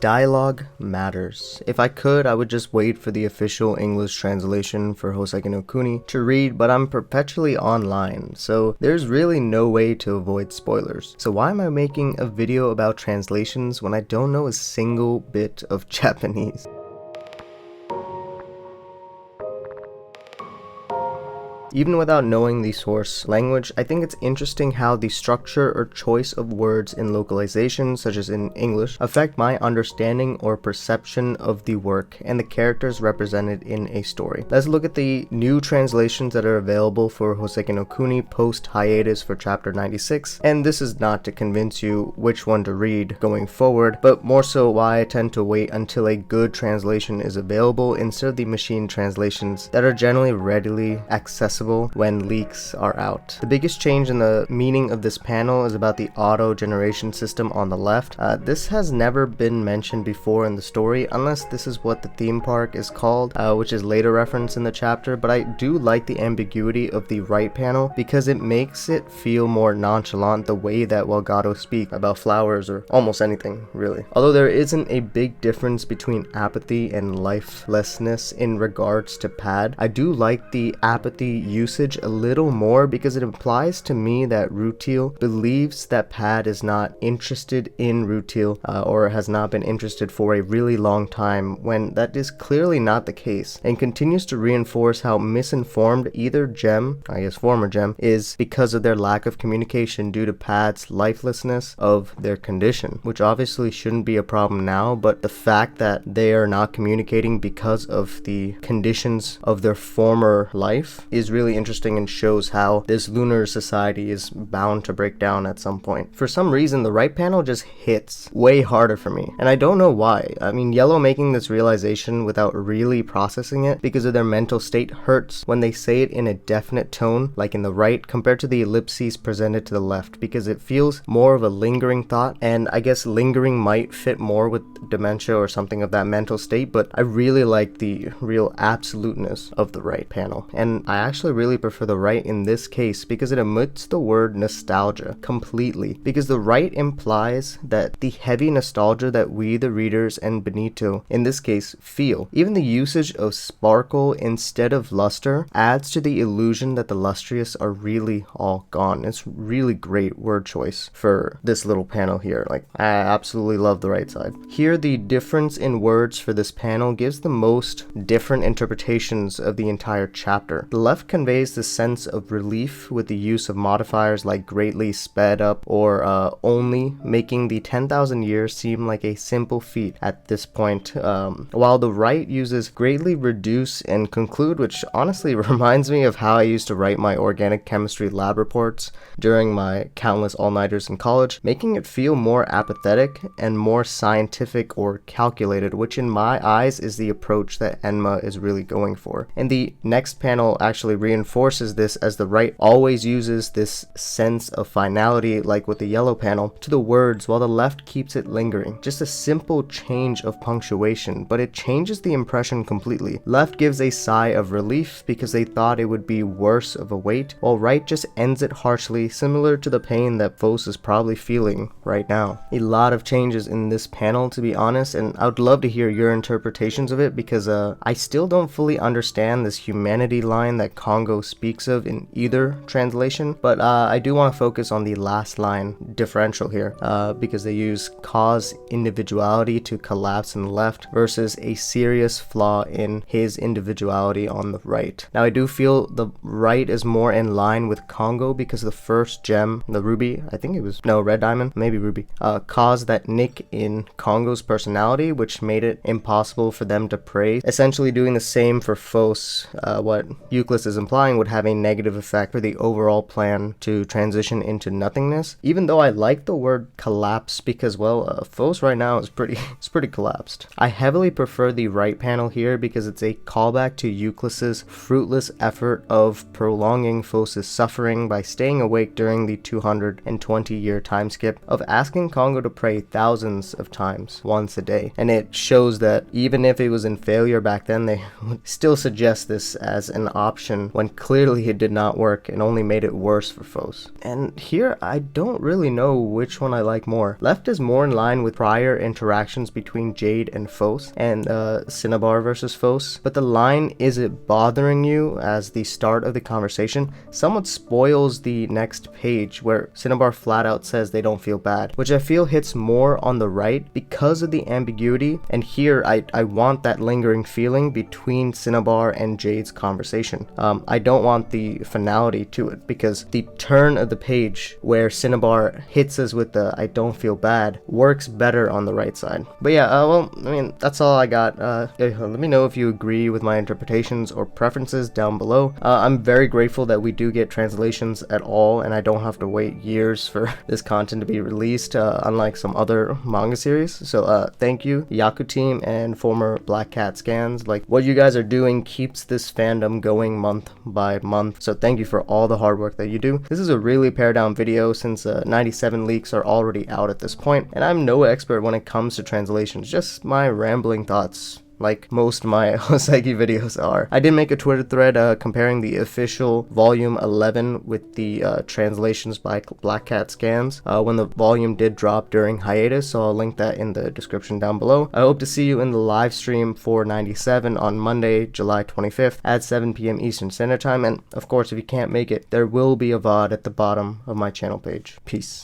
Dialogue matters. If I could, I would just wait for the official English translation for Houseki no Kuni to read, but I'm perpetually online, so there's really no way to avoid spoilers. So why am I making a video about translations when I don't know a single bit of Japanese? Even without knowing the source language, I think it's interesting how the structure or choice of words in localization, such as in English, affect my understanding or perception of the work and the characters represented in a story. Let's look at the new translations that are available for Houseki no Kuni post-hiatus for chapter 96, and this is not to convince you which one to read going forward, but more so why I tend to wait until a good translation is available instead of the machine translations that are generally readily accessible when leaks are out. The biggest change in the meaning of this panel is about the auto generation system on the left. This has never been mentioned before in the story, unless this is what the theme park is called, which is later referenced in the chapter, but I do like the ambiguity of the right panel because it makes it feel more nonchalant the way that Welgado speaks about flowers or almost anything, really. Although there isn't a big difference between apathy and lifelessness in regards to pad, I do like the apathy usage a little more because it implies to me that Rutil believes that Pad is not interested in Rutil or has not been interested for a really long time, when that is clearly not the case, and continues to reinforce how misinformed either Gem, I guess former Gem, is because of their lack of communication due to Pad's lifelessness of their condition, which obviously shouldn't be a problem now, but the fact that they are not communicating because of the conditions of their former life is really interesting and shows how this lunar society is bound to break down at some point. For some reason, the right panel just hits way harder for me, and I don't know why. I mean, Yellow making this realization without really processing it because of their mental state hurts when they say it in a definite tone, like in the right, compared to the ellipses presented to the left, because it feels more of a lingering thought, and I guess lingering might fit more with dementia or something of that mental state, but I really like the real absoluteness of the right panel, and I actually really prefer the right in this case because it omits the word nostalgia completely, because the right implies that the heavy nostalgia that we the readers and Benito in this case feel. Even the usage of sparkle instead of luster adds to the illusion that the lustrous are really all gone. It's really great word choice for this little panel here. Like, I absolutely love the right side. Here the difference in words for this panel gives the most different interpretations of the entire chapter. The left conveys the sense of relief with the use of modifiers like greatly sped up or only, making the 10,000 years seem like a simple feat at this point, while the right uses greatly reduce and conclude, which honestly reminds me of how I used to write my organic chemistry lab reports during my countless all-nighters in college, making it feel more apathetic and more scientific or calculated, which in my eyes is the approach that Enma is really going for. And the next panel actually reinforces this, as the right always uses this sense of finality, like with the yellow panel, to the words, while the left keeps it lingering. Just a simple change of punctuation, but it changes the impression completely. Left gives a sigh of relief because they thought it would be worse of a wait, while right just ends it harshly, similar to the pain that Fos is probably feeling right now. A lot of changes in this panel, to be honest, and I would love to hear your interpretations of it, because I still don't fully understand this humanity line that Congo speaks of in either translation, but I do want to focus on the last line differential here, because they use cause individuality to collapse in the left versus a serious flaw in his individuality on the right. Now I do feel the right is more in line with Congo because the first gem, the ruby, I think it was, no, red diamond, maybe ruby, caused that nick in Congo's personality, which made it impossible for them to pray, essentially doing the same for Fos. What Euclid is implying would have a negative effect for the overall plan to transition into nothingness, even though I like the word collapse because, well, Fos right now is pretty collapsed. I heavily prefer the right panel here because it's a callback to Euclid's fruitless effort of prolonging Fos's suffering by staying awake during the 220-year time skip of asking Congo to pray thousands of times once a day, and it shows that even if it was in failure back then, they would still suggest this as an option when clearly it did not work and only made it worse for Fos. And here I don't really know which one I like more. Left is more in line with prior interactions between Jade and Fos and Cinnabar versus Fos, but the line "is it bothering you" as the start of the conversation somewhat spoils the next page where Cinnabar flat out says they don't feel bad, which I feel hits more on the right because of the ambiguity, and here I want that lingering feeling between Cinnabar and Jade's conversation. I don't want the finality to it because the turn of the page where Cinnabar hits us with the "I don't feel bad" works better on the right side. But yeah, well, I mean, that's all I got. Let me know if you agree with my interpretations or preferences down below. I'm very grateful that we do get translations at all and I don't have to wait years for this content to be released, unlike some other manga series. So thank you, Yaku team and former Black Cat Scans. Like, what you guys are doing keeps this fandom going month by month, so thank you for all the hard work that you do. This is a really pared down video since 97 leaks are already out at this point, and I'm no expert when it comes to translations, just my rambling thoughts, like most of my Houseki videos are. I did make a Twitter thread comparing the official volume 11 with the translations by Black Cat Scans when the volume did drop during hiatus, so I'll link that in the description down below. I hope to see you in the live stream for 97 on Monday, July 25th at 7 p.m. Eastern Standard Time, and of course if you can't make it, there will be a VOD at the bottom of my channel page. Peace.